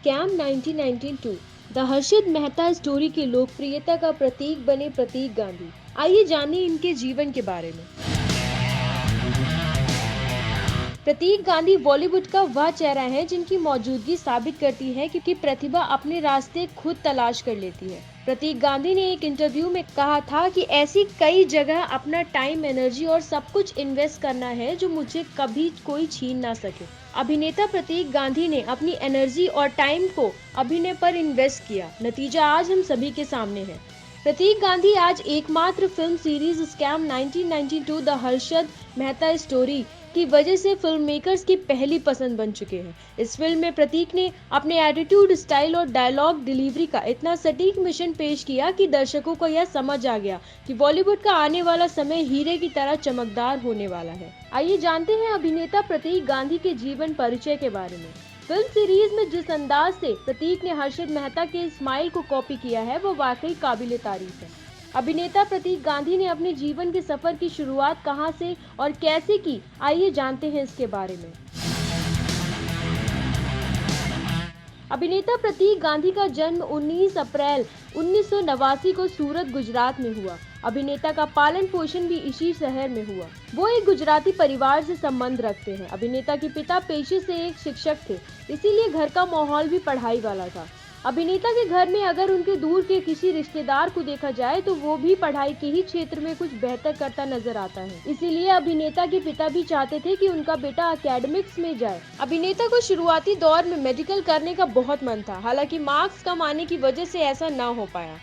Scam 1992 the Harshad Mehta story की लोकप्रियता का प्रतीक बने प्रतीक गांधी। आइए जानिए इनके जीवन के बारे में। प्रतीक गांधी बॉलीवुड का वह चेहरा है जिनकी मौजूदगी साबित करती है कि प्रतिभा अपने रास्ते खुद तलाश कर लेती है। प्रतीक गांधी ने एक इंटरव्यू में कहा था कि ऐसी कई जगह अपना टाइम, एनर्जी और सब कुछ इन्वेस्ट करना है जो मुझे कभी कोई छीन ना सके। अभिनेता प्रतीक गांधी ने अपनी एनर्जी और टाइम को अभिनय पर इन्वेस्ट किया। नतीजा आज हम सभी के सामने है। प्रतीक गांधी आज एकमात्र film series scam 1992 the Harshad Mehta story की वजह से फिल्म मेकर्स की पहली पसंद बन चुके हैं। इस फिल्म में प्रतीक ने अपने एटीट्यूड, स्टाइल और डायलॉग डिलीवरी का इतना सटीक मिशन पेश किया कि दर्शकों को यह समझ आ गया कि बॉलीवुड का आने वाला समय हीरे की तरह चमकदार होने वाला है। आइए जानते हैं अभिनेता प्रतीक गांधी के जीवन परिचय के बारे में। फिल्म सीरीज में जिस अंदाज से प्रतीक ने हर्षद मेहता के स्माइल को कॉपी किया है वो वाकई काबिले तारीफ है। अभिनेता प्रतीक गांधी ने अपने जीवन के सफर की शुरुआत कहां से और कैसे की, आइए जानते हैं इसके बारे में। अभिनेता प्रतीक गांधी का जन्म 19 अप्रैल 1989 को सूरत, गुजरात में हुआ। अभिनेता का पालन पोषण भी इसी शहर में हुआ। वो एक गुजराती परिवार से संबंध रखते हैं। अभिनेता के पिता पेशे से एक शिक्षक थे, इसीलिए घर का माहौल भी पढ़ाई वाला था। अभिनेता के घर में अगर उनके दूर के किसी रिश्तेदार को देखा जाए तो वो भी पढ़ाई के ही क्षेत्र में कुछ बेहतर करता नजर आता है। इसीलिए अभिनेता के पिता भी चाहते थे कि उनका बेटा एकेडमिक्स में जाए। अभिनेता को शुरुआती दौर में मेडिकल करने का बहुत मन था, हालांकि मार्क्स कम आने की वजह से ऐसा न हो पाया।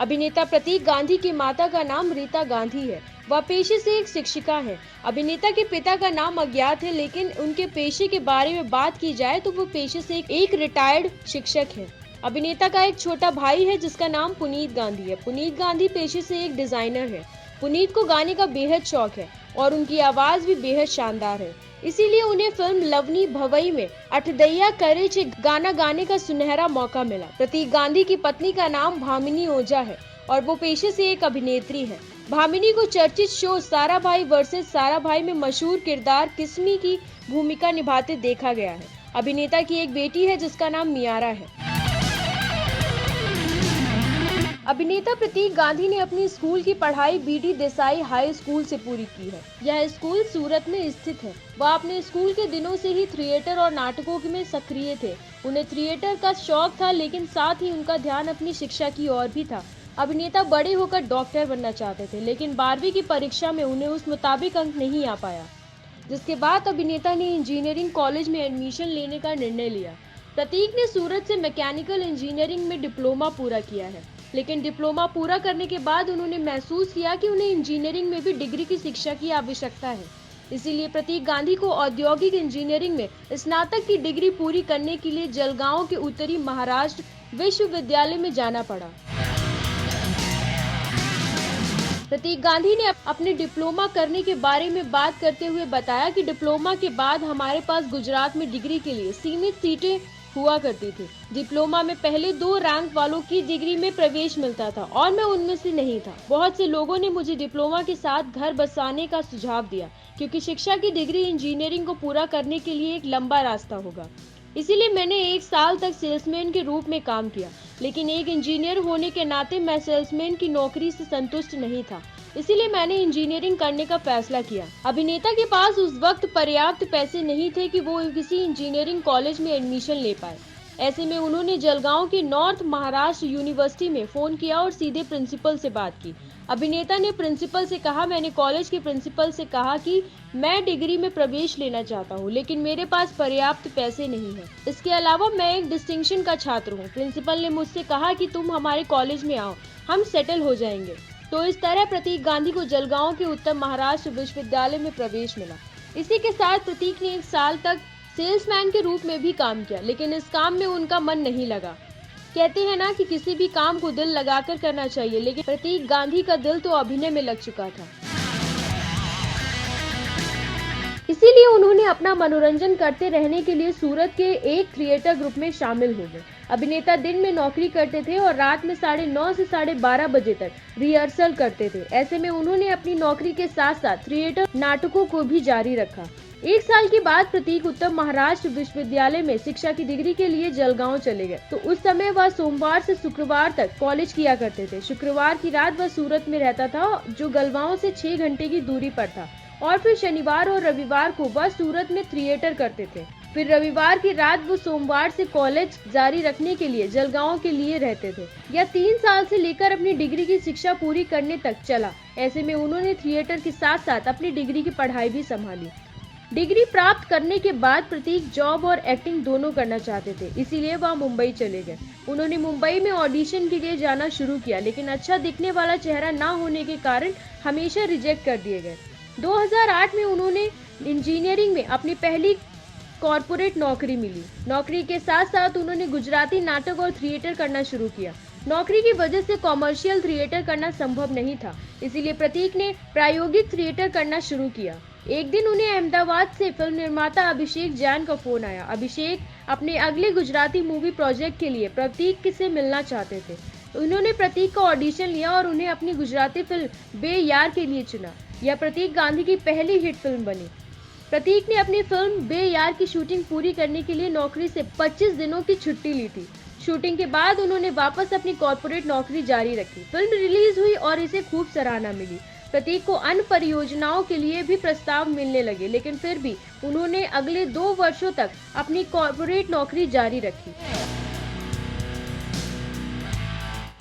अभिनेता प्रतीक गांधी की माता का नाम रीता गांधी है। वह पेशे से एक शिक्षिका है। अभिनेता के पिता का नाम अज्ञात है, लेकिन उनके पेशे के बारे में बात की जाए तो वो पेशे से एक रिटायर्ड शिक्षक है। अभिनेता का एक छोटा भाई है जिसका नाम पुनीत गांधी है। पुनीत गांधी पेशे से एक डिजाइनर है। पुनीत को गाने का बेहद शौक है और उनकी आवाज भी बेहद शानदार है, इसीलिए उन्हें फिल्म लवनी भवई में अठदैया करे छे गाना गाने का सुनहरा मौका मिला। प्रतीक गांधी की पत्नी का नाम भामिनी ओझा है और वो पेशे से एक अभिनेत्री है। भामिनी को चर्चित शो सारा भाई वर्सेस सारा भाई में मशहूर किरदार किस्मी की भूमिका निभाते देखा गया है। अभिनेता की एक बेटी है जिसका नाम मियारा है। अभिनेता प्रतीक गांधी ने अपनी स्कूल की पढ़ाई बीडी देसाई हाई स्कूल से पूरी की है। यह स्कूल सूरत में स्थित है। वह अपने स्कूल के दिनों से ही थिएटर और नाटकों में सक्रिय थे। उन्हें थिएटर का शौक था, लेकिन साथ ही उनका ध्यान अपनी शिक्षा की ओर भी था। अभिनेता बड़े होकर डॉक्टर बनना चाहते थे, लेकिन 12वीं की परीक्षा में उन्हें उस मुताबिक अंक नहीं आ पाया, जिसके बाद अभिनेता ने इंजीनियरिंग कॉलेज में एडमिशन लेने का निर्णय लिया। प्रतीक ने सूरत से मैकेनिकल इंजीनियरिंग में डिप्लोमा पूरा किया है, लेकिन डिप्लोमा पूरा करने के बाद उन्होंने महसूस किया कि उन्हें इंजीनियरिंग में भी डिग्री की शिक्षा की आवश्यकता है। इसीलिए प्रतीक गांधी को औद्योगिक इंजीनियरिंग में स्नातक की डिग्री पूरी करने के लिए जलगांव के उत्तरी महाराष्ट्र विश्वविद्यालय में जाना पड़ा। प्रतीक गांधी ने अपने डिप्लोमा करने के बारे में बात करते हुए बताया कि डिप्लोमा के बाद हमारे पास गुजरात में डिग्री के लिए सीमित सीटें हुआ करती थी। डिप्लोमा में पहले 2 रैंक वालों की डिग्री में प्रवेश मिलता था और मैं उनमें से नहीं था। बहुत से लोगों ने मुझे डिप्लोमा के साथ घर बसाने का सुझाव दिया, क्योंकि शिक्षा की डिग्री इंजीनियरिंग को पूरा करने के लिए एक लंबा रास्ता होगा। इसीलिए मैंने 1 साल तक सेल्समैन के रूप में काम किया, लेकिन एक इंजीनियर होने के नाते मैं सेल्समैन की नौकरी से संतुष्ट नहीं था। इसीलिए मैंने इंजीनियरिंग करने का फैसला किया। अभिनेता के पास उस वक्त पर्याप्त पैसे नहीं थे कि वो किसी इंजीनियरिंग कॉलेज में एडमिशन ले पाए। ऐसे में उन्होंने जलगांव की नॉर्थ महाराष्ट्र यूनिवर्सिटी में फोन किया और सीधे प्रिंसिपल से बात की। अभिनेता ने प्रिंसिपल से कहा, मैंने कॉलेज के प्रिंसिपल से कहा कि मैं डिग्री में प्रवेश लेना चाहता हूं, लेकिन मेरे पास पर्याप्त पैसे नहीं है। इसके अलावा मैं एक डिस्टिंक्शन का छात्र हूं। प्रिंसिपल ने मुझसे कहा कि तुम हमारे कॉलेज में आओ, हम सेटल हो जाएंगे। तो इस तरह प्रतीक गांधी को जलगांव के उत्तर महाराष्ट्र विश्वविद्यालय में प्रवेश मिला। इसी के साथ प्रतीक ने 1 साल तक सेल्समैन के रूप में भी काम किया, लेकिन इस काम में उनका मन नहीं लगा। कहते हैं ना कि किसी भी काम को दिल लगाकर करना चाहिए, लेकिन प्रतीक गांधी का दिल तो अभिनय में लग चुका था। इसीलिए उन्होंने अपना मनोरंजन करते रहने के लिए सूरत के एक थिएटर ग्रुप में शामिल हो गए। अभिनेता दिन में नौकरी करते थे और रात में 9:30 से 12:30 बजे तक रिहर्सल करते थे। ऐसे में उन्होंने अपनी नौकरी के साथ साथ थिएटर नाटकों को भी जारी रखा। 1 साल के बाद प्रतीक उत्तर महाराष्ट्र विश्वविद्यालय में शिक्षा की डिग्री के लिए जलगांव चले गए। तो उस समय वह सोमवार से शुक्रवार तक कॉलेज किया करते थे। शुक्रवार की रात वह सूरत में रहता था, जो गलगांव से 6 घंटे की दूरी पर था, और फिर शनिवार और रविवार को वह सूरत में थिएटर करते थे। फिर रविवार की रात वो सोमवार से कॉलेज जारी रखने के लिए जलगांव के लिए रहते थे। यह 3 साल से लेकर अपनी डिग्री की शिक्षा पूरी करने तक चला। ऐसे में उन्होंने थिएटर के साथ साथ अपनी डिग्री की पढ़ाई भी संभाली। डिग्री प्राप्त करने के बाद प्रतीक जॉब और एक्टिंग दोनों करना चाहते थे, इसीलिए वह मुंबई चले गए। उन्होंने मुंबई में ऑडिशन के लिए जाना शुरू किया, लेकिन अच्छा दिखने वाला चेहरा न होने के कारण हमेशा रिजेक्ट कर दिए गए। 2008 में उन्होंने इंजीनियरिंग में अपनी पहली कॉर्पोरेट नौकरी मिली। नौकरी के साथ साथ उन्होंने गुजराती नाटक और थिएटर करना शुरू किया। नौकरी की वजह से कॉमर्शियल थिएटर करना संभव नहीं था, इसीलिए प्रतीक ने प्रायोगिक थिएटर करना शुरू किया। एक दिन उन्हें अहमदाबाद से फिल्म निर्माता अभिषेक जैन का फोन आया। अभिषेक अपने अगले गुजराती मूवी प्रोजेक्ट के लिए प्रतीक से मिलना चाहते थे। उन्होंने प्रतीक का ऑडिशन लिया और उन्हें अपनी गुजराती फिल्म बेयार के लिए चुना। यह प्रतीक गांधी की पहली हिट फिल्म बनी। प्रतीक ने अपनी फिल्म बेयार की शूटिंग पूरी करने के लिए नौकरी से 25 दिनों की छुट्टी ली थी। शूटिंग के बाद उन्होंने वापस अपनी कॉर्पोरेट नौकरी जारी रखी। फिल्म रिलीज हुई और इसे खूब सराहना मिली। प्रतीक को अन्य परियोजनाओं के लिए भी प्रस्ताव मिलने लगे, लेकिन फिर भी उन्होंने अगले 2 वर्षों तक अपनी कॉर्पोरेट नौकरी जारी रखी।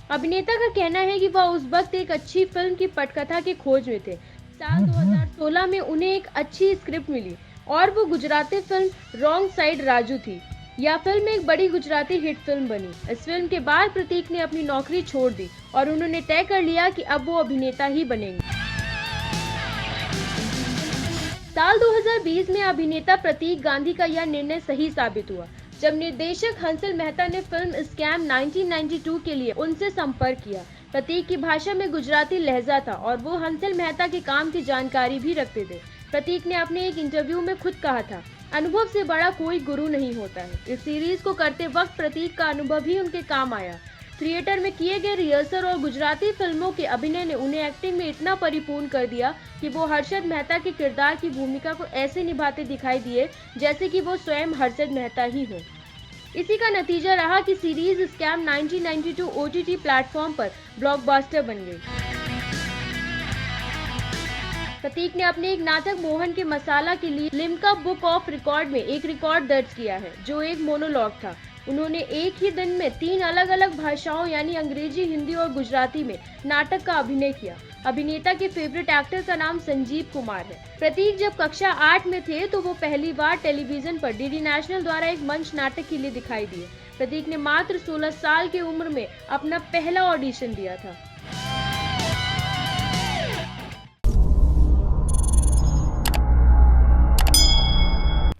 अभिनेता का कहना है कि वह उस वक्त एक अच्छी फिल्म की पटकथा की खोज में थे। साल 2016 में उन्हें एक अच्छी स्क्रिप्ट मिली और वो Gujarati film wrong side Raju थी। यह फिल्म एक बड़ी गुजराती हिट फिल्म बनी। इस फिल्म के बाद प्रतीक ने अपनी नौकरी छोड़ दी और उन्होंने तय कर लिया कि अब वो अभिनेता ही बनेंगे। साल 2020 में अभिनेता प्रतीक गांधी का यह निर्णय सही साबित हुआ, जब निर्देशक हंसल मेहता ने फिल्म स्कैम 1992 के लिए उनसे संपर्क किया। प्रतीक की भाषा में गुजराती लहजा था और वो हंसल मेहता के काम की जानकारी भी रखते थे। प्रतीक ने अपने एक इंटरव्यू में खुद कहा था, अनुभव से बड़ा कोई गुरु नहीं होता है। इस सीरीज को करते वक्त प्रतीक का अनुभव ही उनके काम आया। थिएटर में किए गए रिहर्सल और गुजराती फिल्मों के अभिनय ने उन्हें एक्टिंग में इतना परिपूर्ण कर दिया कि वो हर्षद मेहता के किरदार की भूमिका को ऐसे निभाते दिखाई दिए जैसे कि वो स्वयं हर्षद मेहता ही हो। इसी का नतीजा रहा कि सीरीज स्कैम 1992 OTT प्लेटफॉर्म पर ब्लॉकबस्टर बन गई। प्रतीक ने अपने एक नाटक मोहन के मसाला के लिए लिम्का बुक ऑफ रिकॉर्ड में एक रिकॉर्ड दर्ज किया है, जो एक मोनोलॉग था। उन्होंने एक ही दिन में 3 अलग अलग भाषाओं यानी अंग्रेजी, हिंदी और गुजराती में नाटक का अभिनय किया। अभिनेता के फेवरेट एक्टर का नाम संजीव कुमार है। प्रतीक जब कक्षा 8 में थे तो वो पहली बार टेलीविजन पर डीडी नेशनल द्वारा एक मंच नाटक के लिए दिखाई दिए। प्रतीक ने मात्र 16 साल की उम्र में अपना पहला ऑडिशन दिया था।